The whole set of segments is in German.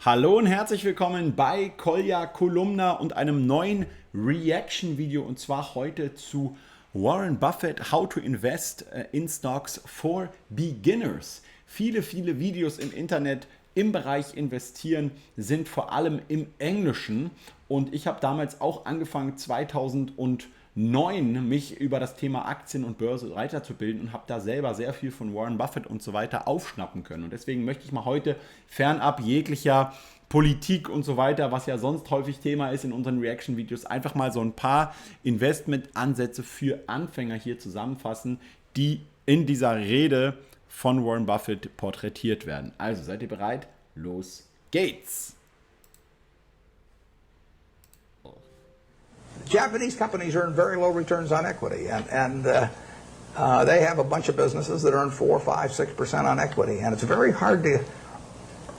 Hallo und herzlich willkommen bei Kolja Kolumna und einem neuen Reaction-Video, und zwar heute zu Warren Buffett, How to Invest in Stocks for Beginners. Viele Videos im Internet im Bereich Investieren sind vor allem im Englischen, und ich habe damals auch angefangen 2009 mich über das Thema Aktien und Börse weiterzubilden und habe da selber sehr viel von Warren Buffett und so weiter aufschnappen können. Und deswegen möchte ich mal heute fernab jeglicher Politik und so weiter, was ja sonst häufig Thema ist in unseren Reaction-Videos, einfach mal so ein paar Investment-Ansätze für Anfänger hier zusammenfassen, die in dieser Rede von Warren Buffett porträtiert werden. Also seid ihr bereit? Los geht's! Japanese companies earn very low returns on equity, and they have a bunch of businesses that earn 4, 5, 6% on equity, and it's very hard to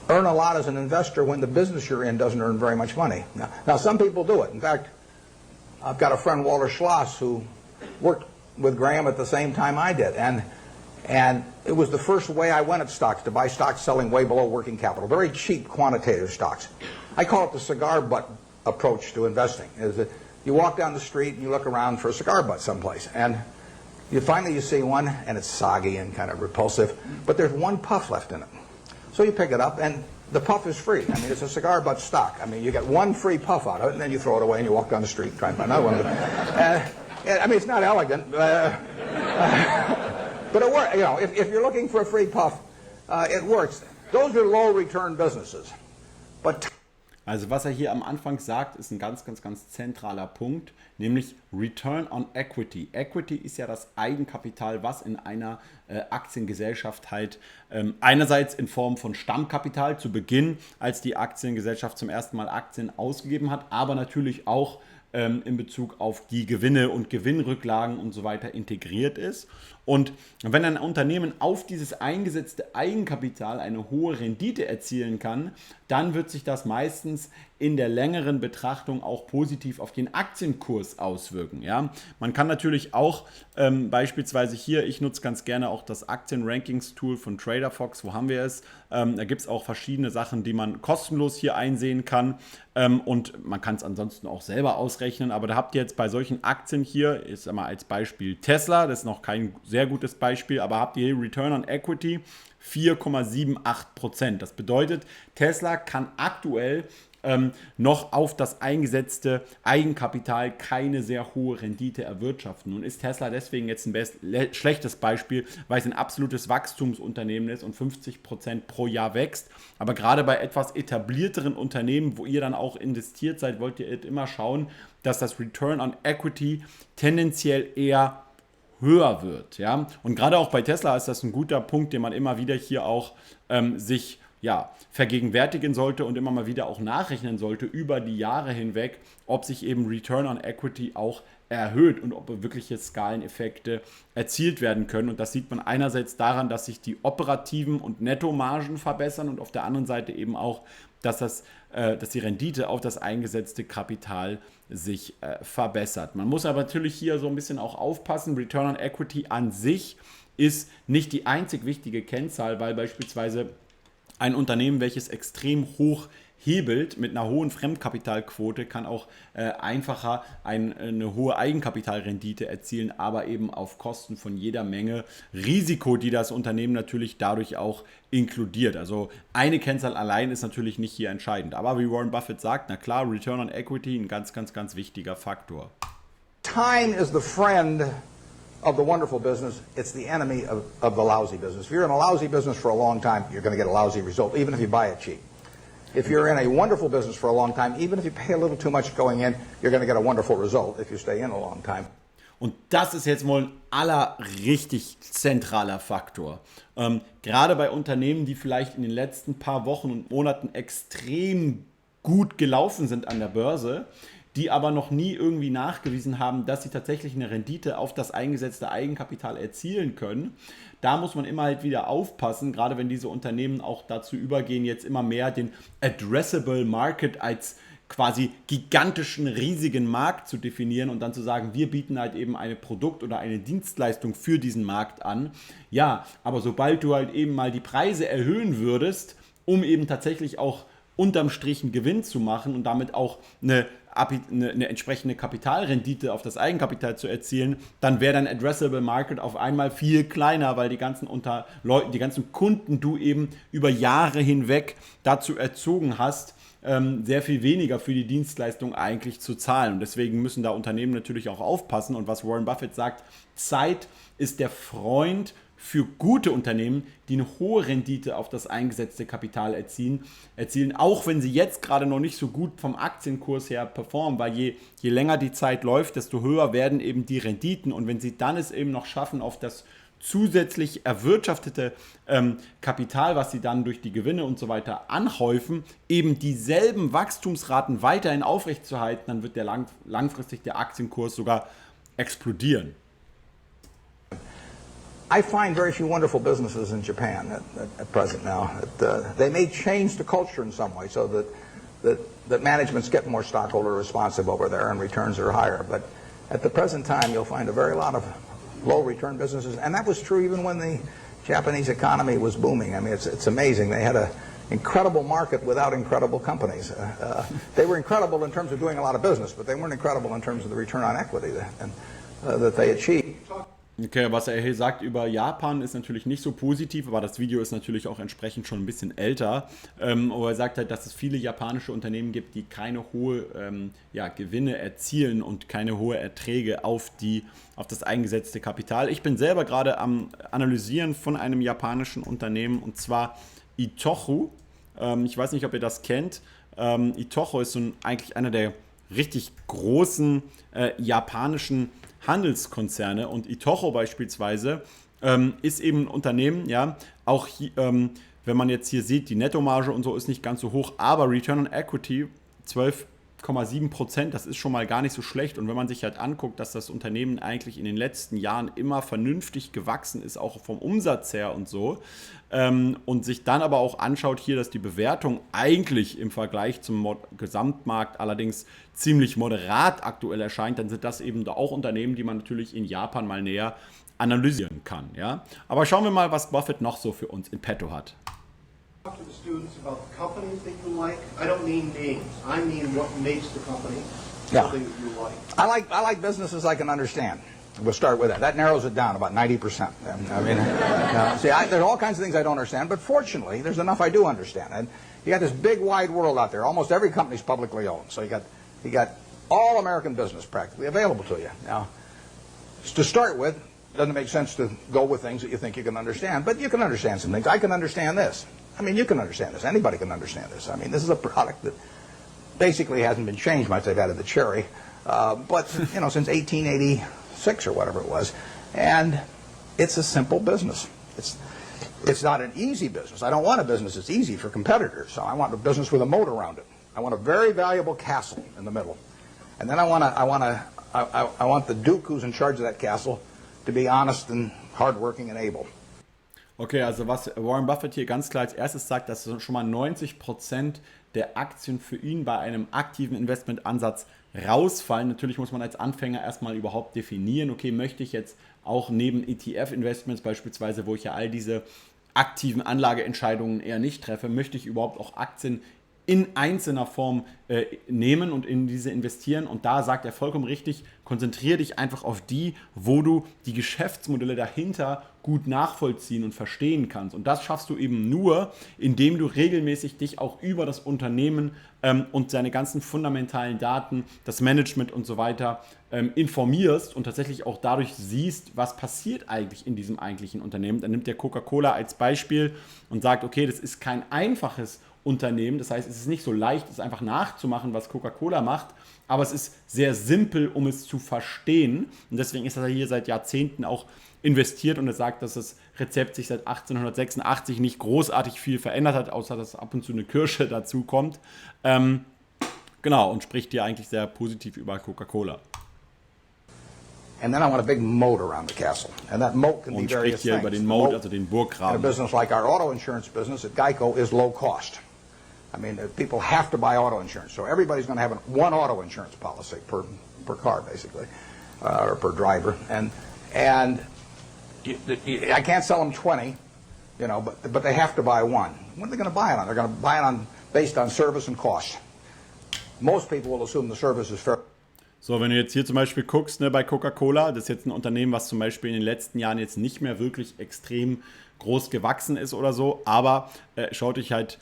earn a lot as an investor when the business you're in doesn't earn very much money. Now some people do it. In fact, I've got a friend, Walter Schloss, who worked with Graham at the same time I did, and it was the first way I went at stocks, to buy stocks selling way below working capital, very cheap quantitative stocks. I call it the cigar butt approach to investing. Is that you walk down the street and you look around for a cigar butt someplace, and you see one, and it's soggy and kind of repulsive, but there's one puff left in it. So you pick it up, and the puff is free. I mean, it's a cigar butt stock. I mean, you get one free puff out of it, and then you throw it away and you walk down the street and try and find another one. I mean, it's not elegant, but it works. You know, if you're looking for a free puff, it works. Those are low return businesses, but Also was er hier am Anfang sagt, ist ein ganz zentraler Punkt, nämlich Return on Equity. Equity ist ja das Eigenkapital, was in einer Aktiengesellschaft halt einerseits in Form von Stammkapital zu Beginn, als die Aktiengesellschaft zum ersten Mal Aktien ausgegeben hat, aber natürlich auch in Bezug auf die Gewinne und Gewinnrücklagen und so weiter integriert ist. Und wenn ein Unternehmen auf dieses eingesetzte Eigenkapital eine hohe Rendite erzielen kann, dann wird sich das meistens in der längeren Betrachtung auch positiv auf den Aktienkurs auswirken. Ja? Man kann natürlich auch beispielsweise hier, ich nutze ganz gerne auch das Aktien-Rankings-Tool von TraderFox, wo haben wir es? Da gibt es auch verschiedene Sachen, die man kostenlos hier einsehen kann, und man kann es ansonsten auch selber ausrechnen, aber da habt ihr jetzt bei solchen Aktien hier, ist einmal als Beispiel Tesla, das ist noch kein sehr gutes Beispiel, aber habt ihr hier Return on Equity 4,78%. Das bedeutet, Tesla kann aktuell noch auf das eingesetzte Eigenkapital keine sehr hohe Rendite erwirtschaften. Nun ist Tesla deswegen jetzt ein schlechtes Beispiel, weil es ein absolutes Wachstumsunternehmen ist und 50% pro Jahr wächst. Aber gerade bei etwas etablierteren Unternehmen, wo ihr dann auch investiert seid, wollt ihr immer schauen, dass das Return on Equity tendenziell eher höher wird. Ja? Und gerade auch bei Tesla ist das ein guter Punkt, den man immer wieder hier auch sich vergegenwärtigen sollte und immer mal wieder auch nachrechnen sollte über die Jahre hinweg, ob sich eben Return on Equity auch erhöht und ob wirkliche Skaleneffekte erzielt werden können. Und das sieht man einerseits daran, dass sich die operativen und Nettomargen verbessern und auf der anderen Seite eben auch, dass die Rendite auf das eingesetzte Kapital sich verbessert. Man muss aber natürlich hier so ein bisschen auch aufpassen. Return on Equity an sich ist nicht die einzig wichtige Kennzahl, weil beispielsweise ein Unternehmen, welches extrem hoch hebelt mit einer hohen Fremdkapitalquote, kann auch einfacher eine hohe Eigenkapitalrendite erzielen, aber eben auf Kosten von jeder Menge Risiko, die das Unternehmen natürlich dadurch auch inkludiert. Also eine Kennzahl allein ist natürlich nicht hier entscheidend. Aber wie Warren Buffett sagt, na klar, Return on Equity ein ganz wichtiger Faktor. time is the friend of the wonderful business. It's the enemy of the lousy business. If you're in a lousy business for a long time, you're going to get a lousy result, even if you buy it cheap. If you're in a wonderful business for a long time, even if you pay a little too much going in, you're going to get a wonderful result if you stay in a long time. Und das ist jetzt wohl ein richtig zentraler Faktor. Gerade bei Unternehmen, die vielleicht in den letzten paar Wochen und Monaten extrem gut gelaufen sind an der Börse, die aber noch nie irgendwie nachgewiesen haben, dass sie tatsächlich eine Rendite auf das eingesetzte Eigenkapital erzielen können. Da muss man immer halt wieder aufpassen, gerade wenn diese Unternehmen auch dazu übergehen, jetzt immer mehr den Addressable Market als quasi gigantischen, riesigen Markt zu definieren und dann zu sagen, wir bieten halt eben eine Produkt- oder eine Dienstleistung für diesen Markt an. Ja, aber sobald du halt eben mal die Preise erhöhen würdest, um eben tatsächlich auch unterm Strich einen Gewinn zu machen und damit auch eine entsprechende Kapitalrendite auf das Eigenkapital zu erzielen, dann wäre dein Addressable Market auf einmal viel kleiner, weil die ganzen die ganzen Kunden du eben über Jahre hinweg dazu erzogen hast, sehr viel weniger für die Dienstleistung eigentlich zu zahlen. Und deswegen müssen da Unternehmen natürlich auch aufpassen. Und was Warren Buffett sagt, Zeit ist der Freund für gute Unternehmen, die eine hohe Rendite auf das eingesetzte Kapital erzielen, auch wenn sie jetzt gerade noch nicht so gut vom Aktienkurs her performen, weil je länger die Zeit läuft, desto höher werden eben die Renditen. Und wenn sie dann es eben noch schaffen, auf das zusätzlich erwirtschaftete Kapital, was sie dann durch die Gewinne und so weiter anhäufen, eben dieselben Wachstumsraten weiterhin aufrechtzuerhalten, dann wird langfristig der Aktienkurs sogar explodieren. I find very few wonderful businesses in Japan at present now. They may change the culture in some way so that management's getting more stockholder responsive over there and returns are higher. But at the present time, you'll find a very lot of low return businesses. And that was true even when the Japanese economy was booming. I mean, it's amazing. They had an incredible market without incredible companies. They were incredible in terms of doing a lot of business, but they weren't incredible in terms of the return on equity that they achieved. Okay, was er hier sagt über Japan ist natürlich nicht so positiv, aber das Video ist natürlich auch entsprechend schon ein bisschen älter. Aber er sagt halt, dass es viele japanische Unternehmen gibt, die keine hohe Gewinne erzielen und keine hohe Erträge auf das eingesetzte Kapital. Ich bin selber gerade am Analysieren von einem japanischen Unternehmen, und zwar Itochu. Ich weiß nicht, ob ihr das kennt. Itochu ist eigentlich einer der richtig großen japanischen Handelskonzerne, und Itochu beispielsweise ist eben ein Unternehmen, ja, auch hier, wenn man jetzt hier sieht, die Nettomarge und so ist nicht ganz so hoch, aber Return on Equity 12,7%, das ist schon mal gar nicht so schlecht. Und wenn man sich halt anguckt, dass das Unternehmen eigentlich in den letzten Jahren immer vernünftig gewachsen ist, auch vom Umsatz her und so, und sich dann aber auch anschaut hier, dass die Bewertung eigentlich im Vergleich zum Gesamtmarkt allerdings ziemlich moderat aktuell erscheint, dann sind das eben auch Unternehmen, die man natürlich in Japan mal näher analysieren kann. Ja? Aber schauen wir mal, was Buffett noch so für uns in petto hat. Talk to the students about the companies that you like. I don't mean names. I mean what makes the company something that you like. I like businesses I can understand. We'll start with that. That narrows it down about 90%. I mean, there's all kinds of things I don't understand, but fortunately, there's enough I do understand. And you got this big, wide world out there. Almost every company's publicly owned, so you got all American business practically available to you. Now, to start with, it doesn't make sense to go with things that you think you can understand, but you can understand some things. I can understand this. I mean, you can understand this. Anybody can understand this. I mean, this is a product that basically hasn't been changed much. They've added the cherry, but since 1886 or whatever it was, and it's a simple business. It's not an easy business. I don't want a business that's easy for competitors. So I want a business with a moat around it. I want a very valuable castle in the middle, and then I want the duke who's in charge of that castle to be honest and hardworking and able. Okay, also was Warren Buffett hier ganz klar als erstes sagt, dass schon mal 90% der Aktien für ihn bei einem aktiven Investmentansatz rausfallen. Natürlich muss man als Anfänger erstmal überhaupt definieren, okay, möchte ich jetzt auch neben ETF-Investments beispielsweise, wo ich ja all diese aktiven Anlageentscheidungen eher nicht treffe, möchte ich überhaupt auch Aktien in einzelner Form nehmen und in diese investieren. Und da sagt er vollkommen richtig, konzentriere dich einfach auf die, wo du die Geschäftsmodelle dahinter gut nachvollziehen und verstehen kannst. Und das schaffst du eben nur, indem du regelmäßig dich auch über das Unternehmen und seine ganzen fundamentalen Daten, das Management und so weiter informierst und tatsächlich auch dadurch siehst, was passiert eigentlich in diesem eigentlichen Unternehmen. Dann nimmt der Coca-Cola als Beispiel und sagt, okay, das ist kein einfaches Unternehmen. Das heißt, es ist nicht so leicht, es einfach nachzumachen, was Coca-Cola macht, aber es ist sehr simpel, um es zu verstehen. Und deswegen ist er hier seit Jahrzehnten auch investiert, und er sagt, dass das Rezept sich seit 1886 nicht großartig viel verändert hat, außer dass ab und zu eine Kirsche dazu kommt. Genau, und spricht hier eigentlich sehr positiv über Coca-Cola. And then I want a big moat around the castle. And that moat can be Und various spricht hier things. über den Moat, also den Burggraben. In a business like our auto insurance business at Geico is low cost. I mean, people have to buy auto insurance. So everybody's going to have one auto insurance policy per car, basically, or per driver. And I can't sell them 20, but they have to buy one. What are they going to buy it on? They're going to buy it on based on service and cost. Most people will assume the service is fair. So, wenn du jetzt hier zum Beispiel guckst, ne, bei Coca-Cola, das ist jetzt ein Unternehmen, was zum Beispiel in den letzten Jahren jetzt nicht mehr wirklich extrem groß gewachsen ist oder so, aber schaut euch halt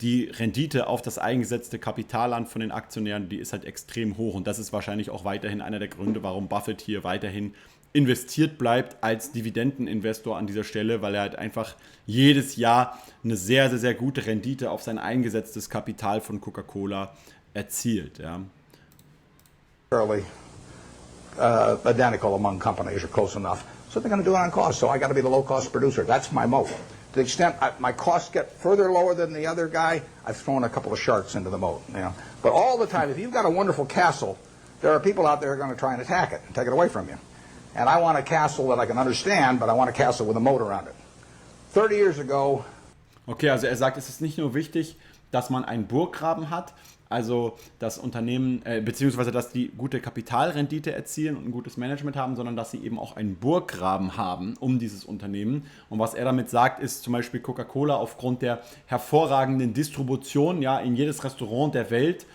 die Rendite auf das eingesetzte Kapital an von den Aktionären, die ist halt extrem hoch und das ist wahrscheinlich auch weiterhin einer der Gründe, warum Buffett hier weiterhin investiert bleibt als Dividendeninvestor an dieser Stelle, weil er halt einfach jedes Jahr eine sehr, sehr, sehr gute Rendite auf sein eingesetztes Kapital von Coca-Cola erzielt. Ja. Fairly identical among companies or close enough. So they're going to do it on cost. So I got to be the low-cost producer. That's my moat. To the extent my costs get further lower than the other guy, I've thrown a couple of sharks into the moat. You know, but all the time, if you've got a wonderful castle, there are people out there who are going to try and attack it and take it away from you. And I want a castle that I can understand, but I want a castle with a moat around it. 30 years ago. Okay, also er sagt, es ist nicht nur wichtig, dass man einen Burggraben hat, also das Unternehmen, beziehungsweise dass die gute Kapitalrendite erzielen und ein gutes Management haben, sondern dass sie eben auch einen Burggraben haben um dieses Unternehmen. Und was er damit sagt, ist zum Beispiel Coca-Cola aufgrund der hervorragenden Distribution, ja, in jedes Restaurant der Welt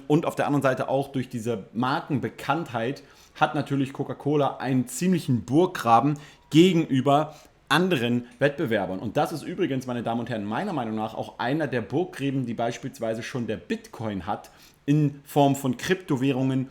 und auf der anderen Seite auch durch diese Markenbekanntheit hat natürlich Coca-Cola einen ziemlichen Burggraben gegenüber anderen Wettbewerbern. Und das ist übrigens, meine Damen und Herren, meiner Meinung nach auch einer der Burggräben, die beispielsweise schon der Bitcoin hat, in Form von Kryptowährungen,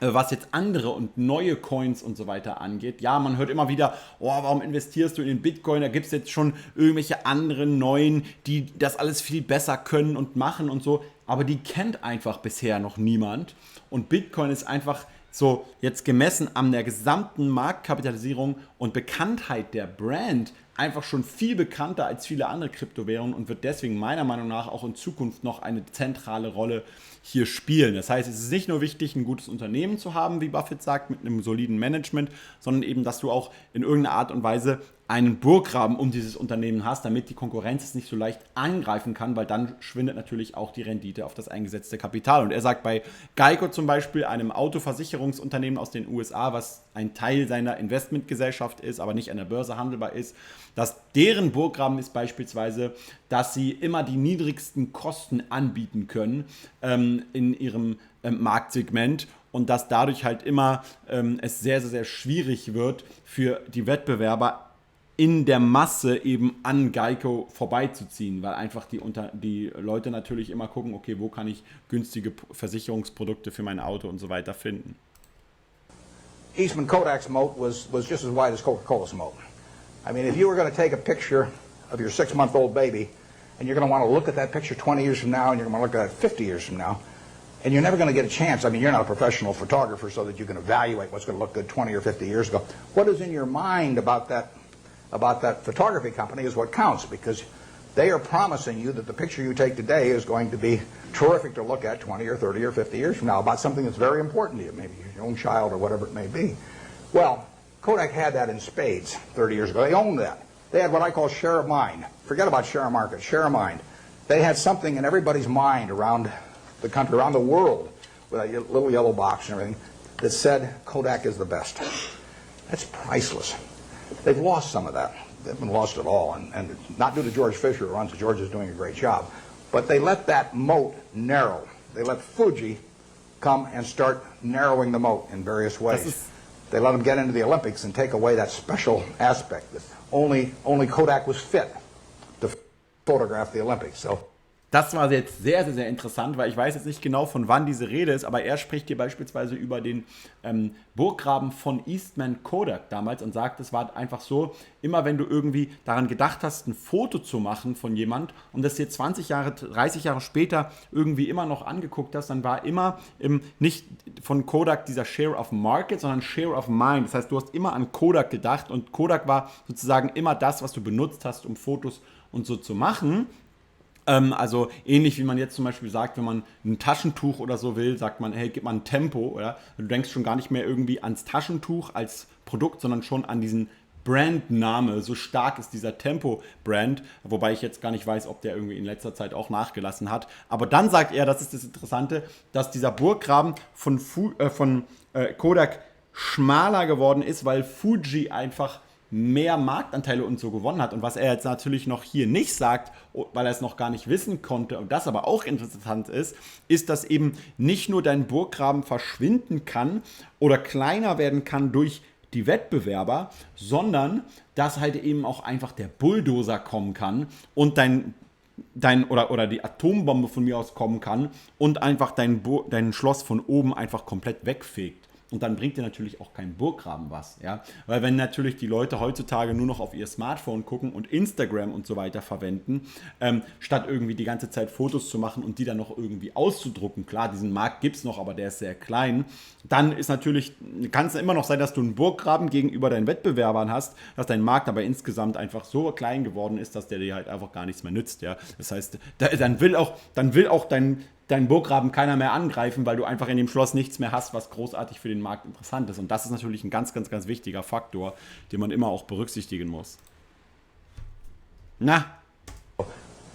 was jetzt andere und neue Coins und so weiter angeht. Ja, man hört immer wieder, oh, warum investierst du in den Bitcoin? Da gibt es jetzt schon irgendwelche anderen neuen, die das alles viel besser können und machen und so. Aber die kennt einfach bisher noch niemand. Und Bitcoin ist einfach so jetzt gemessen an der gesamten Marktkapitalisierung und Bekanntheit der Brand einfach schon viel bekannter als viele andere Kryptowährungen und wird deswegen meiner Meinung nach auch in Zukunft noch eine zentrale Rolle hier spielen. Das heißt, es ist nicht nur wichtig, ein gutes Unternehmen zu haben, wie Buffett sagt, mit einem soliden Management, sondern eben, dass du auch in irgendeiner Art und Weise einen Burggraben um dieses Unternehmen hast, damit die Konkurrenz es nicht so leicht angreifen kann, weil dann schwindet natürlich auch die Rendite auf das eingesetzte Kapital. Und er sagt bei Geico zum Beispiel, einem Autoversicherungsunternehmen aus den USA, was ein Teil seiner Investmentgesellschaft ist, aber nicht an der Börse handelbar ist, dass deren Burggraben ist beispielsweise, dass sie immer die niedrigsten Kosten anbieten können in ihrem Marktsegment und dass dadurch halt immer es sehr, sehr, sehr schwierig wird für die Wettbewerber in der Masse eben an Geico vorbeizuziehen, weil einfach die Leute natürlich immer gucken, okay, wo kann ich günstige Versicherungsprodukte für mein Auto und so weiter finden. Eastman Kodak's moat was just as wide as Coca-Cola's moat. I mean, if you were going to take a picture of your 6-month-old baby, and you're going to want to look at that picture 20 years from now, and you're going to look at it 50 years from now, and you're never going to get a chance. I mean, you're not a professional photographer so that you can evaluate what's going to look good 20 or 50 years ago. What is in your mind about that photography company is what counts, because they are promising you that the picture you take today is going to be terrific to look at 20 or 30 or 50 years from now about something that's very important to you, maybe your own child or whatever it may be. Well, Kodak had that in spades 30 years ago. They owned that. They had what I call share of mind. Forget about share of market, share of mind. They had something in everybody's mind around the country, around the world, with a little yellow box and everything, that said Kodak is the best. That's priceless. They've lost some of that. They haven't lost it all, and not due to George Fisher, who runs it. George is doing a great job. But they let that moat narrow. They let Fuji come and start narrowing the moat in various ways. They let them get into the Olympics and take away that special aspect that only Kodak was fit to photograph the Olympics. So. Das war jetzt sehr, sehr, sehr interessant, weil ich weiß jetzt nicht genau, von wann diese Rede ist, aber er spricht hier beispielsweise über den Burggraben von Eastman Kodak damals und sagt, es war einfach so, immer wenn du irgendwie daran gedacht hast, ein Foto zu machen von jemand und das dir 20 Jahre, 30 Jahre später irgendwie immer noch angeguckt hast, dann war immer nicht von Kodak dieser Share of Market, sondern Share of Mind. Das heißt, du hast immer an Kodak gedacht und Kodak war sozusagen immer das, was du benutzt hast, um Fotos und so zu machen. Also ähnlich wie man jetzt zum Beispiel sagt, wenn man ein Taschentuch oder so will, sagt man, hey, gib mal ein Tempo, oder? Du denkst schon gar nicht mehr irgendwie ans Taschentuch als Produkt, sondern schon an diesen Brandname. So stark ist dieser Tempo-Brand, wobei ich jetzt gar nicht weiß, ob der irgendwie in letzter Zeit auch nachgelassen hat. Aber dann sagt er, das ist das Interessante, dass dieser Burggraben von Kodak schmaler geworden ist, weil Fuji einfach mehr Marktanteile und so gewonnen hat. Und was er jetzt natürlich noch hier nicht sagt, weil er es noch gar nicht wissen konnte, und das aber auch interessant ist, dass eben nicht nur dein Burggraben verschwinden kann oder kleiner werden kann durch die Wettbewerber, sondern dass halt eben auch einfach der Bulldozer kommen kann und oder die Atombombe von mir aus kommen kann und einfach dein Schloss von oben einfach komplett wegfegt. Und dann bringt dir natürlich auch kein Burggraben was. Ja? Weil wenn natürlich die Leute heutzutage nur noch auf ihr Smartphone gucken und Instagram und so weiter verwenden, statt irgendwie die ganze Zeit Fotos zu machen und die dann noch irgendwie auszudrucken, klar, diesen Markt gibt es noch, aber der ist sehr klein, dann kann es immer noch sein, dass du einen Burggraben gegenüber deinen Wettbewerbern hast, dass dein Markt aber insgesamt einfach so klein geworden ist, dass der dir halt einfach gar nichts mehr nützt. Ja? Das heißt, dann will auch dein Burggraben keiner mehr angreifen, weil du einfach in dem Schloss nichts mehr hast, was großartig für den Markt interessant ist. Und das ist natürlich ein ganz, ganz, ganz wichtiger Faktor, den man immer auch berücksichtigen muss. Na?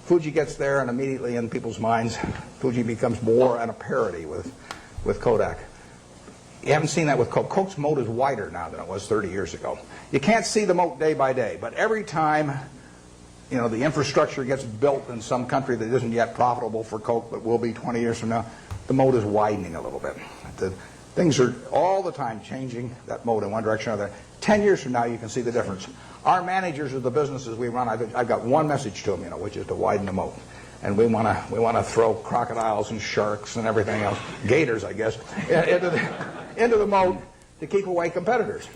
Fuji gets there and immediately in people's minds, Fuji becomes more and a parity with Kodak. You haven't seen that with Coke. Coke's moat is wider now than it was 30 years ago. You can't see the moat day by day, but every time the infrastructure gets built in some country that isn't yet profitable for Coke, but will be 20 years from now, the moat is widening a little bit. Things are all the time changing that moat in one direction or another. 10 years from now, you can see the difference. Our managers of the businesses we run, I've got one message to them, which is to widen the moat. And we want to throw crocodiles and sharks and everything else, gators, I guess, into the moat to keep away competitors.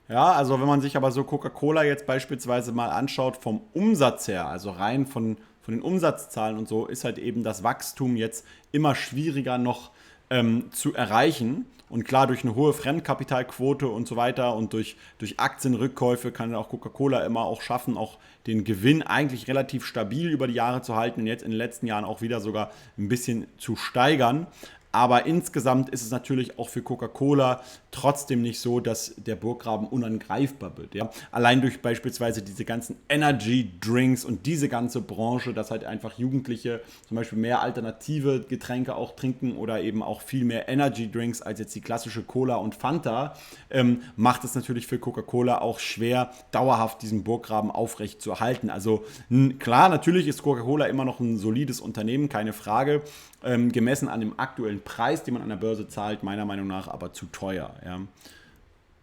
Ja, also wenn man sich aber so Coca-Cola jetzt beispielsweise mal anschaut vom Umsatz her, also rein von den Umsatzzahlen und so, ist halt eben das Wachstum jetzt immer schwieriger noch zu erreichen. Und klar, durch eine hohe Fremdkapitalquote und so weiter und durch Aktienrückkäufe kann auch Coca-Cola immer auch schaffen, auch den Gewinn eigentlich relativ stabil über die Jahre zu halten und jetzt in den letzten Jahren auch wieder sogar ein bisschen zu steigern. Aber insgesamt ist es natürlich auch für Coca-Cola trotzdem nicht so, dass der Burggraben unangreifbar wird. Ja? Allein durch beispielsweise diese ganzen Energy-Drinks und diese ganze Branche, dass halt einfach Jugendliche zum Beispiel mehr alternative Getränke auch trinken oder eben auch viel mehr Energy-Drinks als jetzt die klassische Cola und Fanta, macht es natürlich für Coca-Cola auch schwer, dauerhaft diesen Burggraben aufrecht zu erhalten. Also klar, natürlich ist Coca-Cola immer noch ein solides Unternehmen, keine Frage, gemessen an dem aktuellen Preis, den man an der Börse zahlt, meiner Meinung nach aber zu teuer. Ja.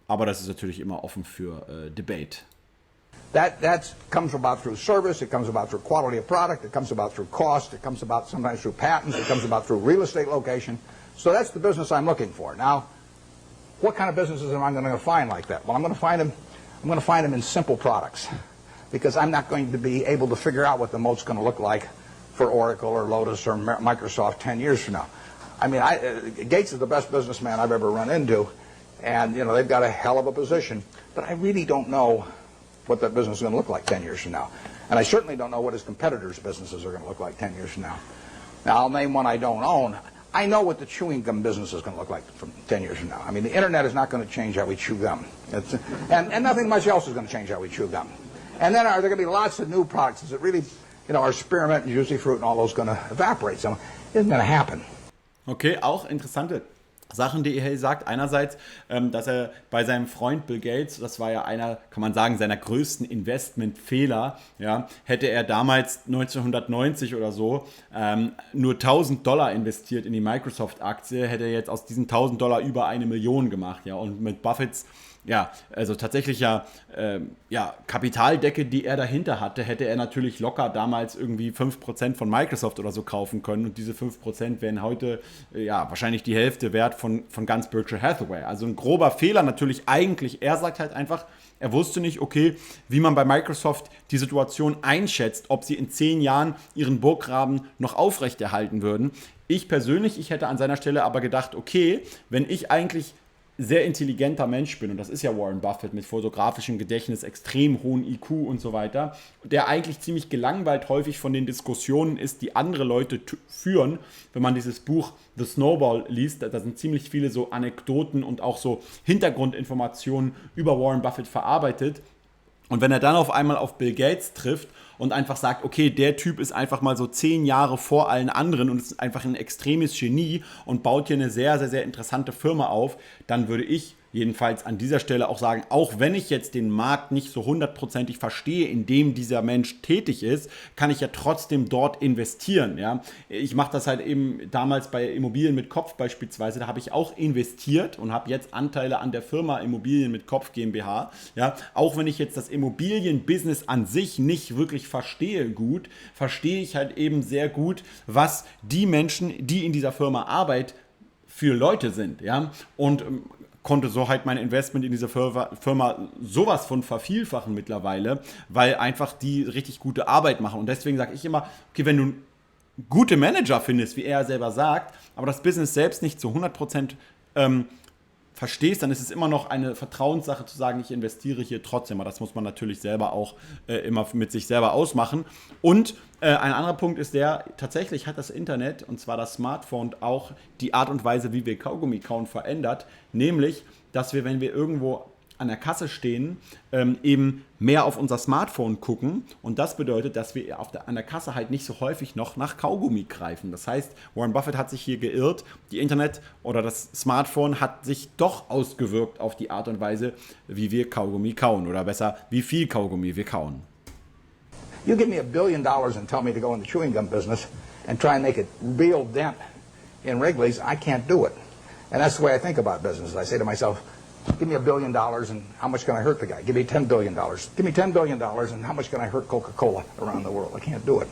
Aber das ist natürlich immer offen für Debate. That comes about through service, it comes about through quality of product, it comes about through cost, it comes about sometimes through patents, it comes about through real estate location. So that's the business I'm looking for. Now, what kind of businesses am I going to find like that? Well, I'm going to find them in simple products because I'm not going to be able to figure out what the moat's going to look like for Oracle or Lotus or Microsoft 10 years from now. I mean, Gates is the best businessman I've ever run into, and they've got a hell of a position, but I really don't know what that business is going to look like 10 years from now. And I certainly don't know what his competitors' businesses are going to look like 10 years from now. Now, I'll name one I don't own. I know what the chewing gum business is going to look like from 10 years from now. I mean, the internet is not going to change how we chew gum. And nothing much else is going to change how we chew gum. And then are there going to be lots of new products? Is it really, our spearmint and juicy fruit and all those going to evaporate? So it isn't going to happen. Okay, auch interessante Sachen, die er sagt. Einerseits, dass er bei seinem Freund Bill Gates, das war ja einer, kann man sagen, seiner größten Investmentfehler, ja, hätte er damals 1990 oder so nur $1.000 investiert in die Microsoft-Aktie, hätte er jetzt aus diesen $1.000 über 1 Million gemacht. Ja, und mit Buffetts also tatsächlich Kapitaldecke, die er dahinter hatte, hätte er natürlich locker damals irgendwie 5% von Microsoft oder so kaufen können. Und diese 5% wären heute wahrscheinlich die Hälfte wert von ganz Berkshire Hathaway. Also ein grober Fehler natürlich eigentlich. Er sagt halt einfach, er wusste nicht, okay, wie man bei Microsoft die Situation einschätzt, ob sie in 10 Jahren ihren Burggraben noch aufrechterhalten würden. Ich persönlich, hätte an seiner Stelle aber gedacht, okay, wenn ich eigentlich sehr intelligenter Mensch bin, und das ist ja Warren Buffett mit fotografischem Gedächtnis, extrem hohen IQ und so weiter, der eigentlich ziemlich gelangweilt häufig von den Diskussionen ist, die andere Leute führen. Wenn man dieses Buch The Snowball liest, da sind ziemlich viele so Anekdoten und auch so Hintergrundinformationen über Warren Buffett verarbeitet. Und wenn er dann auf einmal auf Bill Gates trifft und einfach sagt, okay, der Typ ist einfach mal so 10 Jahre vor allen anderen und ist einfach ein extremes Genie und baut hier eine sehr, sehr, sehr interessante Firma auf, dann würde ich jedenfalls an dieser Stelle auch sagen, auch wenn ich jetzt den Markt nicht so hundertprozentig verstehe, in dem dieser Mensch tätig ist, kann ich ja trotzdem dort investieren. Ja? Ich mache das halt eben damals bei Immobilien mit Kopf beispielsweise, da habe ich auch investiert und habe jetzt Anteile an der Firma Immobilien mit Kopf GmbH. Ja? Auch wenn ich jetzt das Immobilienbusiness an sich nicht wirklich verstehe gut, verstehe ich halt eben sehr gut, was die Menschen, die in dieser Firma arbeiten, für Leute sind. Ja? Und konnte so halt mein Investment in diese Firma sowas von vervielfachen mittlerweile, weil einfach die richtig gute Arbeit machen. Und deswegen sage ich immer, okay, wenn du gute Manager findest, wie er selber sagt, aber das Business selbst nicht zu 100% verstehst, dann ist es immer noch eine Vertrauenssache zu sagen, ich investiere hier trotzdem. Aber das muss man natürlich selber auch immer mit sich selber ausmachen. Und ein anderer Punkt ist der, tatsächlich hat das Internet, und zwar das Smartphone, auch die Art und Weise, wie wir Kaugummi kauen, verändert. Nämlich, dass wir, wenn wir irgendwo an der Kasse stehen, eben mehr auf unser Smartphone gucken. Und das bedeutet, dass wir an der Kasse halt nicht so häufig noch nach Kaugummi greifen. Das heißt, Warren Buffett hat sich hier geirrt. Die Internet oder das Smartphone hat sich doch ausgewirkt auf die Art und Weise, wie wir Kaugummi kauen. Oder besser, wie viel Kaugummi wir kauen. You give me $1 billion and tell me to go in the chewing gum business and try and make a real dent in Wrigley's, I can't do it. And that's the way I think about business. I say to myself, give me $1 billion and how much can I hurt the guy? Give me $10 billion. Give me $10 billion and how much can I hurt Coca-Cola around the world? I can't do it.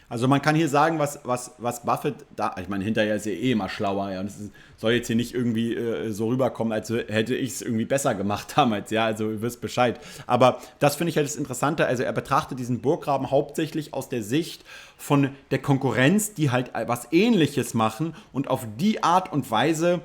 Also man kann hier sagen, was Buffett da, ich meine, hinterher ist er eh immer schlauer, ja, und es soll jetzt hier nicht irgendwie so rüberkommen, als hätte ich es irgendwie besser gemacht damals, ja, also ihr wisst Bescheid. Aber das finde ich halt das Interessante, also er betrachtet diesen Burggraben hauptsächlich aus der Sicht von der Konkurrenz, die halt was Ähnliches machen und auf die Art und Weise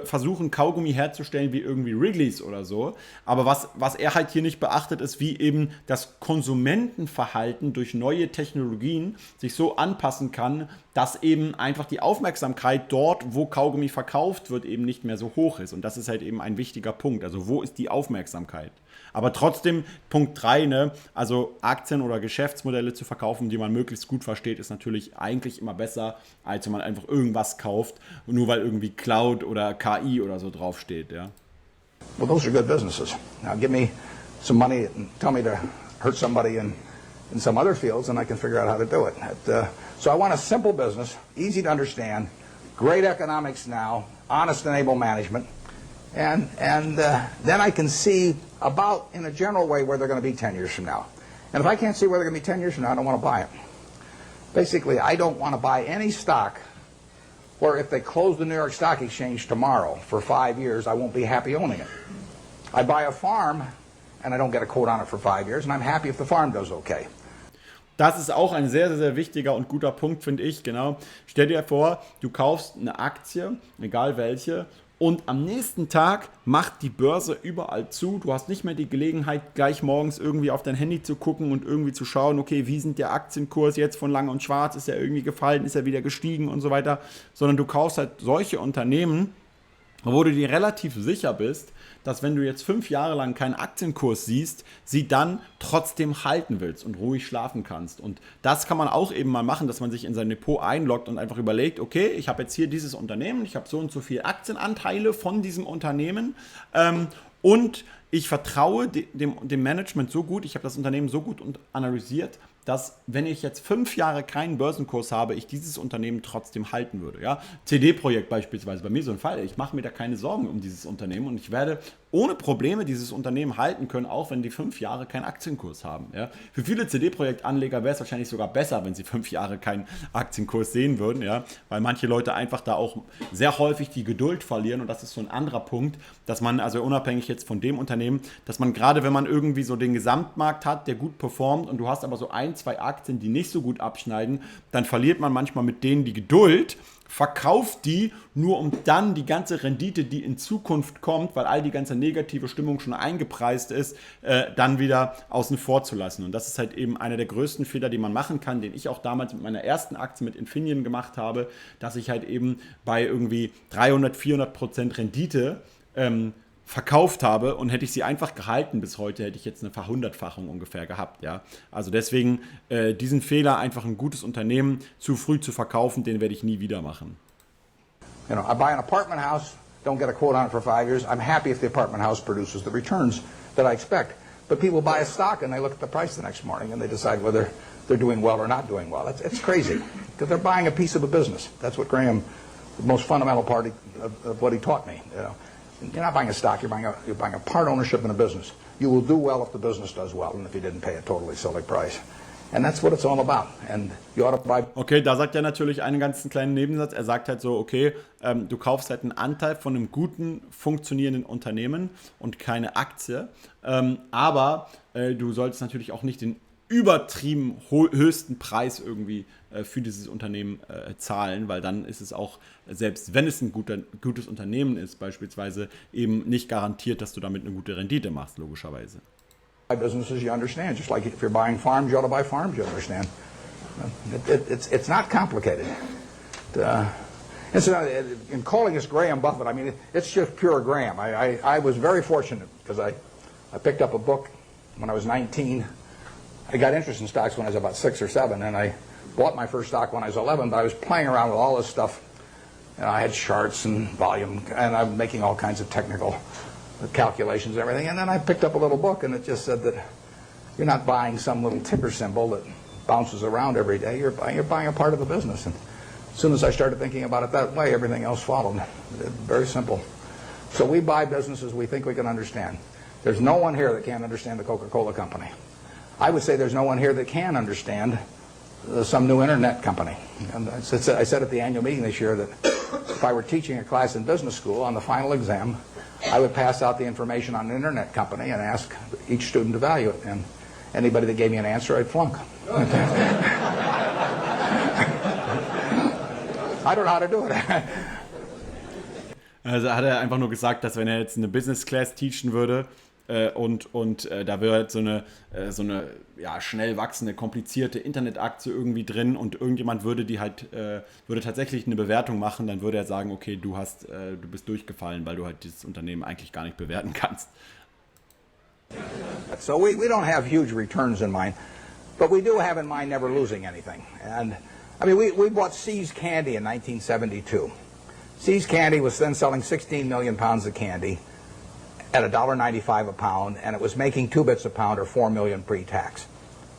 versuchen, Kaugummi herzustellen wie irgendwie Wrigley's oder so. Aber was er halt hier nicht beachtet, ist, wie eben das Konsumentenverhalten durch neue Technologien sich so anpassen kann, dass eben einfach die Aufmerksamkeit dort, wo Kaugummi verkauft wird, eben nicht mehr so hoch ist. Und das ist halt eben ein wichtiger Punkt. Also wo ist die Aufmerksamkeit? Aber trotzdem, Punkt 3, ne, also Aktien oder Geschäftsmodelle zu verkaufen, die man möglichst gut versteht, ist natürlich eigentlich immer besser, als wenn man einfach irgendwas kauft, nur weil irgendwie Cloud oder KI oder so draufsteht. Ja. Well, those are good businesses. Now give me some money and tell me to hurt somebody in some other fields and I can figure out how to do it. So I want a simple business, easy to understand, great economics now, honest and able management. And then I can see about, in a general way, where they're going to be 10 years from now. And if I can't see where they're going to be 10 years from now, I don't want to buy it. Basically, I don't want to buy any stock where if they close the New York Stock Exchange tomorrow for 5 years, I won't be happy owning it. I buy a farm, and I don't get a quote on it for 5 years, and I'm happy if the farm does okay. Das ist auch ein sehr, sehr, sehr wichtiger und guter Punkt, finde ich, genau. Stell dir vor, du kaufst eine Aktie, egal welche, und am nächsten Tag macht die Börse überall zu. Du hast nicht mehr die Gelegenheit, gleich morgens irgendwie auf dein Handy zu gucken und irgendwie zu schauen, okay, wie sind der Aktienkurs jetzt von Lang und Schwarz? Ist er irgendwie gefallen? Ist er wieder gestiegen und so weiter? Sondern du kaufst halt solche Unternehmen, wo du dir relativ sicher bist, dass wenn du jetzt 5 Jahre lang keinen Aktienkurs siehst, sie dann trotzdem halten willst und ruhig schlafen kannst. Und das kann man auch eben mal machen, dass man sich in sein Depot einloggt und einfach überlegt, okay, ich habe jetzt hier dieses Unternehmen, ich habe so und so viele Aktienanteile von diesem Unternehmen und ich vertraue dem Management so gut, ich habe das Unternehmen so gut analysiert, dass, wenn ich jetzt 5 Jahre keinen Börsenkurs habe, ich dieses Unternehmen trotzdem halten würde. Ja? CD-Projekt beispielsweise, bei mir so ein Fall. Ich mache mir da keine Sorgen um dieses Unternehmen und ich werde ohne Probleme dieses Unternehmen halten können, auch wenn die 5 Jahre keinen Aktienkurs haben. Ja? Für viele CD-Projekt-Anleger wäre es wahrscheinlich sogar besser, wenn sie 5 Jahre keinen Aktienkurs sehen würden, ja? Weil manche Leute einfach da auch sehr häufig die Geduld verlieren und das ist so ein anderer Punkt, dass man, also unabhängig jetzt von dem Unternehmen, dass man gerade, wenn man irgendwie so den Gesamtmarkt hat, der gut performt und du hast aber so 1-2 Aktien, die nicht so gut abschneiden, dann verliert man manchmal mit denen die Geduld, verkauft die, nur um dann die ganze Rendite, die in Zukunft kommt, weil all die ganze negative Stimmung schon eingepreist ist, dann wieder außen vor zu lassen. Und das ist halt eben einer der größten Fehler, die man machen kann, den ich auch damals mit meiner ersten Aktie mit Investieren gemacht habe, dass ich halt eben bei irgendwie 300-400% Rendite verkauft habe und hätte ich sie einfach gehalten bis heute, hätte ich jetzt eine Verhundertfachung ungefähr gehabt. Ja? Also deswegen diesen Fehler, einfach ein gutes Unternehmen zu früh zu verkaufen, den werde ich nie wieder machen. You know, I buy an apartment house don't get a quote on it for 5 years. I'm happy if the apartment house produces the returns that I expect. But people buy a stock and they look at the price the next morning and they decide whether they're doing well or not doing well. It's crazy because they're buying a piece of a business. That's what Graham, the most fundamental part of what he taught me. You know, you're not buying a stock. You're buying a part ownership in a business. You will do well if the business does well, and if you didn't pay a totally silly price. And that's what it's all about. And you ought to buy. Okay, da sagt er natürlich einen ganzen kleinen Nebensatz. Er sagt halt so, okay, du kaufst halt einen Anteil von einem guten, funktionierenden Unternehmen und keine Aktie. Aber du solltest natürlich auch nicht den übertrieben höchsten Preis irgendwie für dieses Unternehmen zahlen, weil dann ist es auch, selbst wenn es ein gutes Unternehmen ist, beispielsweise eben nicht garantiert, dass du damit eine gute Rendite machst, logischerweise. Businesses you understand, just like if you're buying farms, you ought to buy farms you understand. It's not complicated. In calling this Graham Buffett, I mean, it's just pure Graham. I was very fortunate because I picked up a book when I was 19. I got interest in stocks when I was about 6 or 7, and I bought my first stock when I was 11, but I was playing around with all this stuff. And I had charts and volume, and I'm making all kinds of technical calculations and everything. And then I picked up a little book, and it just said that you're not buying some little ticker symbol that bounces around every day. You're buying a part of the business. And as soon as I started thinking about it that way, everything else followed. Very simple. So we buy businesses we think we can understand. There's no one here that can't understand the Coca-Cola company. I would say there's no one here that can understand some new internet company. And I said at the annual meeting this year that if I were teaching a class in business school, on the final exam, I would pass out the information on an internet company and ask each student to value it. And anybody that gave me an answer, I'd flunk. I don't know how to do it. Also hat er einfach nur gesagt, dass wenn er jetzt eine Business Class teachen würde, und da wäre halt so eine ja, schnell wachsende, komplizierte Internetaktie irgendwie drin und irgendjemand würde würde tatsächlich eine Bewertung machen, dann würde er sagen, okay, du bist durchgefallen, weil du halt dieses Unternehmen eigentlich gar nicht bewerten kannst. So we don't have huge returns in mind, but we do have in mind never losing anything. And I mean, we bought See's Candy in 1972. See's Candy was then selling 16 million pounds of candy at $1.95 a pound, and it was making 2 bits a pound or $4 million pre-tax.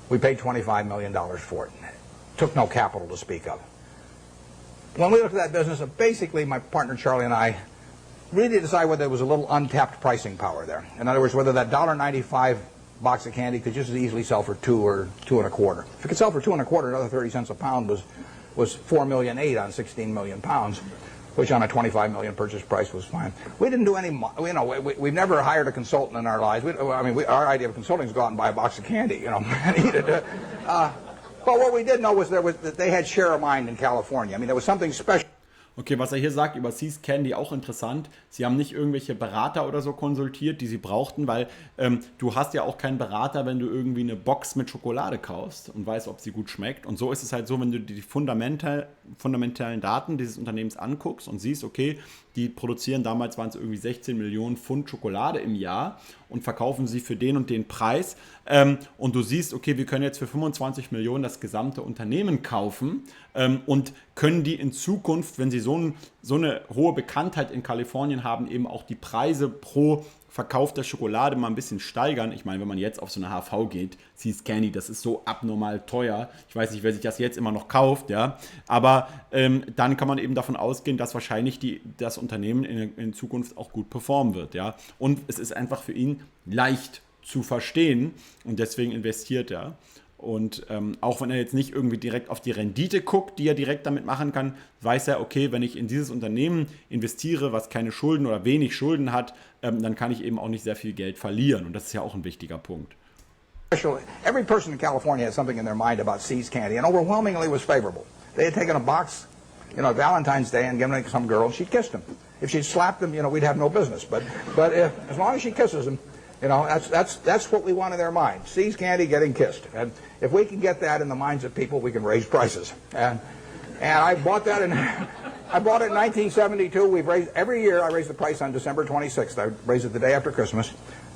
We paid $25 million for it. Took no capital to speak of. When we looked at that business, basically my partner Charlie and I really decided whether there was a little untapped pricing power there. In other words, whether that $1.95 box of candy could just as easily sell for $2 or $2.25. If it could sell for $2.25, another 30 cents a pound was $4.8 million on 16 million pounds. Which on a 25 million purchase price was fine. We didn't do any, you know, we've never hired a consultant in our lives. Our idea of consulting is go out and buy a box of candy, you know, and eat it. But what we did know was that they had share of mind in California. I mean, there was something special. Okay, was er hier sagt über See's Candy, auch interessant. Sie haben nicht irgendwelche Berater oder so konsultiert, die sie brauchten, weil du hast ja auch keinen Berater, wenn du irgendwie eine Box mit Schokolade kaufst und weißt, ob sie gut schmeckt. Und so ist es halt so, wenn du die fundamentalen Daten dieses Unternehmens anguckst und siehst, okay, die produzieren, damals waren es irgendwie 16 Millionen Pfund Schokolade im Jahr und verkaufen sie für den und den Preis. Und du siehst, okay, wir können jetzt für 25 Millionen das gesamte Unternehmen kaufen und können die in Zukunft, wenn sie so eine hohe Bekanntheit in Kalifornien haben, eben auch die Preise pro verkaufter Schokolade mal ein bisschen steigern. Ich meine, wenn man jetzt auf so eine HV geht, See's Candy, das ist so abnormal teuer. Ich weiß nicht, wer sich das jetzt immer noch kauft, ja. Aber dann kann man eben davon ausgehen, dass wahrscheinlich das Unternehmen in Zukunft auch gut performen wird, ja. Und es ist einfach für ihn leicht zu verstehen und deswegen investiert er. Und auch wenn er jetzt nicht irgendwie direkt auf die Rendite guckt, die er direkt damit machen kann, weiß er, okay, wenn ich in dieses Unternehmen investiere, was keine Schulden oder wenig Schulden hat, dann kann ich eben auch nicht sehr viel Geld verlieren. Und das ist ja auch ein wichtiger Punkt. Every person in California had something in their mind about See's Candy, and overwhelmingly was favorable. They had taken a box, you know, Valentine's Day and given it to some girl, and she'd kissed him. If she'd slapped him, you know, we'd have no business. But as long as she kisses him, you know, that's what we want in their mind. See's Candy getting kissed. And if we can get that in the minds of people, we can raise prices. And I bought that I bought it in 1972. We've raised every year. I raise the price on December 26th. I raise it the day after Christmas,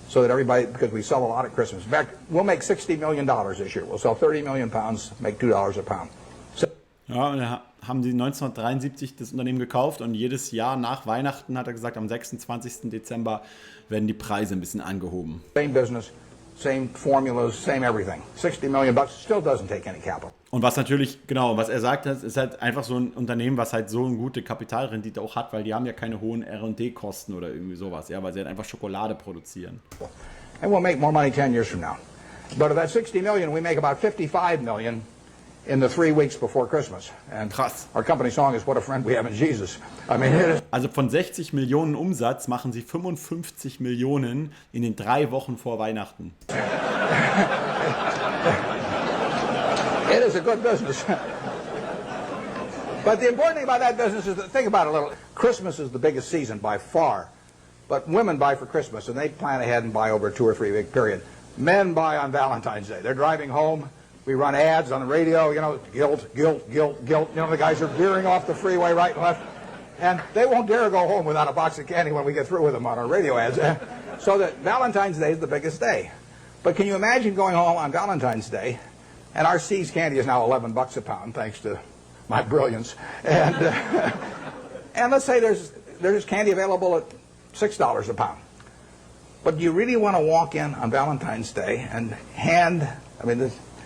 so that everybody, because we sell a lot at Christmas. In fact, we'll make $60 million this year. We'll sell 30 million pounds, make $2 a pound. So, ja, und er haben sie 1973 das Unternehmen gekauft und jedes Jahr nach Weihnachten, hat er gesagt, am 26. Dezember werden die Preise ein bisschen angehoben. Same business, same formulas, same everything. $60 million still doesn't take any capital. Und was natürlich, genau, was er sagt, ist halt einfach so ein Unternehmen, was halt so eine gute Kapitalrendite auch hat, weil die haben ja keine hohen R&D-Kosten oder irgendwie sowas, ja, weil sie halt einfach Schokolade produzieren. And we'll make more money 10 years from now. But of that 60 million, we make about 55 million in the 3 weeks before Christmas. And Krass. Our company song is What a Friend We Have in Jesus. I mean, it is. Also von 60 Millionen Umsatz machen sie 55 Millionen in den 3 Wochen vor Weihnachten. It is a good business. But the important thing about that business is that, think about it a little. Christmas is the biggest season by far. But women buy for Christmas, and they plan ahead and buy over a 2 or 3 week period. Men buy on Valentine's Day. They're driving home. We run ads on the radio, you know, guilt, guilt, guilt, guilt. You know, the guys are veering off the freeway right and left. And they won't dare go home without a box of candy when we get through with them on our radio ads. So that Valentine's Day is the biggest day. But can you imagine going home on Valentine's Day? And our See's candy is now $11 a pound, thanks to my brilliance. And let's say there's candy available at $6 a pound. But do you really want to walk in on Valentine's Day and hand, I mean,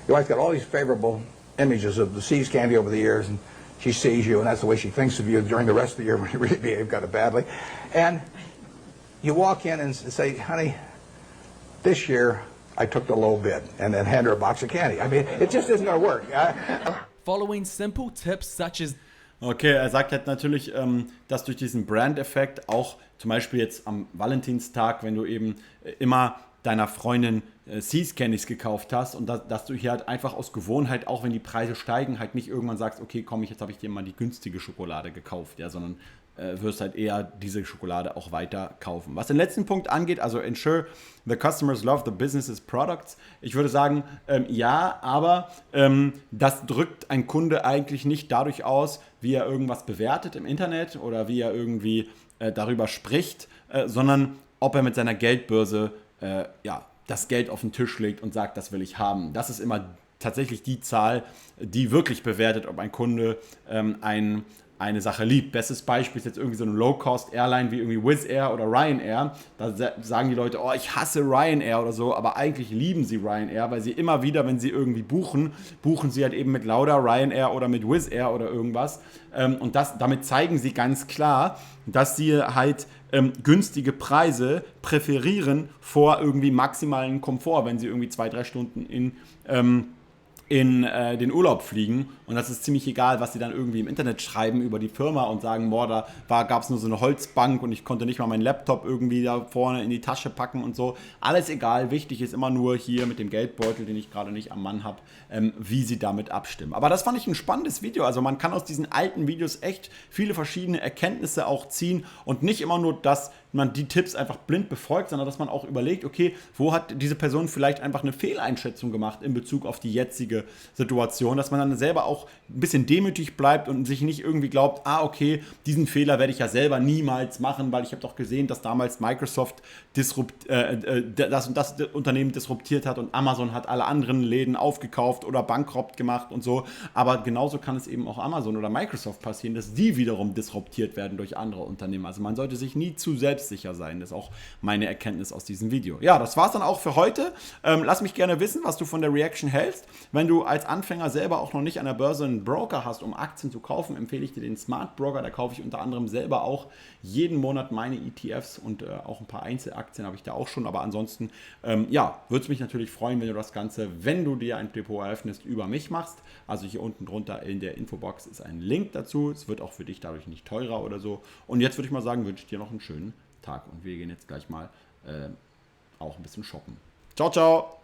your wife's got all these favorable images of the See's candy over the years, and she sees you, and that's the way she thinks of you during the rest of the year when you really behave kind of badly. And you walk in and say, honey, this year I took the low bid, and then hand her a box of candy. I mean, it just isn't going to work. Following simple tips such as Okay, er sagt halt natürlich, dass durch diesen Brand-Effekt auch zum Beispiel jetzt am Valentinstag, wenn du eben immer deiner Freundin See's Candies gekauft hast und dass du hier halt einfach aus Gewohnheit, auch wenn die Preise steigen, halt nicht irgendwann sagst, okay, komm, jetzt habe ich dir mal die günstige Schokolade gekauft, ja, sondern wirst halt eher diese Schokolade auch weiter kaufen. Was den letzten Punkt angeht, also ensure the customers love the business's products. Ich würde sagen, ja, aber das drückt ein Kunde eigentlich nicht dadurch aus, wie er irgendwas bewertet im Internet oder wie er irgendwie darüber spricht, sondern ob er mit seiner Geldbörse das Geld auf den Tisch legt und sagt, das will ich haben. Das ist immer tatsächlich die Zahl, die wirklich bewertet, ob ein Kunde eine Sache liebt. Bestes Beispiel ist jetzt irgendwie so eine Low-Cost-Airline wie irgendwie Wizz Air oder Ryanair. Da sagen die Leute, oh, ich hasse Ryanair oder so, aber eigentlich lieben sie Ryanair, weil sie immer wieder, wenn sie irgendwie buchen sie halt eben mit Lauda, Ryanair oder mit Wizz Air oder irgendwas. Und damit zeigen sie ganz klar, dass sie halt günstige Preise präferieren vor irgendwie maximalen Komfort, wenn sie irgendwie 2-3 Stunden in den Urlaub fliegen, und das ist ziemlich egal, was sie dann irgendwie im Internet schreiben über die Firma und sagen, boah, da gab es nur so eine Holzbank und ich konnte nicht mal meinen Laptop irgendwie da vorne in die Tasche packen und so. Alles egal, wichtig ist immer nur hier mit dem Geldbeutel, den ich gerade nicht am Mann habe, wie sie damit abstimmen. Aber das fand ich ein spannendes Video, also man kann aus diesen alten Videos echt viele verschiedene Erkenntnisse auch ziehen und nicht immer nur, dass man die Tipps einfach blind befolgt, sondern dass man auch überlegt, okay, wo hat diese Person vielleicht einfach eine Fehleinschätzung gemacht in Bezug auf die jetzige Situation, dass man dann selber auch ein bisschen demütig bleibt und sich nicht irgendwie glaubt, okay, diesen Fehler werde ich ja selber niemals machen, weil ich habe doch gesehen, dass damals Microsoft das und das Unternehmen disruptiert hat und Amazon hat alle anderen Läden aufgekauft oder bankrott gemacht und so, aber genauso kann es eben auch Amazon oder Microsoft passieren, dass die wiederum disruptiert werden durch andere Unternehmen. Also man sollte sich nie zu selbstsicher sein, das ist auch meine Erkenntnis aus diesem Video. Ja, das war's dann auch für heute. Lass mich gerne wissen, was du von der Reaction hältst. Wenn du als Anfänger selber auch noch nicht an der Börse einen Broker hast, um Aktien zu kaufen, empfehle ich dir den Smart Broker. Da kaufe ich unter anderem selber auch jeden Monat meine ETFs und auch ein paar Einzelaktien habe ich da auch schon. Aber ansonsten, würde es mich natürlich freuen, wenn du das Ganze, wenn du dir ein Depot eröffnest, über mich machst. Also hier unten drunter in der Infobox ist ein Link dazu. Es wird auch für dich dadurch nicht teurer oder so. Und jetzt würde ich mal sagen, wünsche ich dir noch einen schönen Tag. Und wir gehen jetzt gleich mal auch ein bisschen shoppen. Ciao, ciao!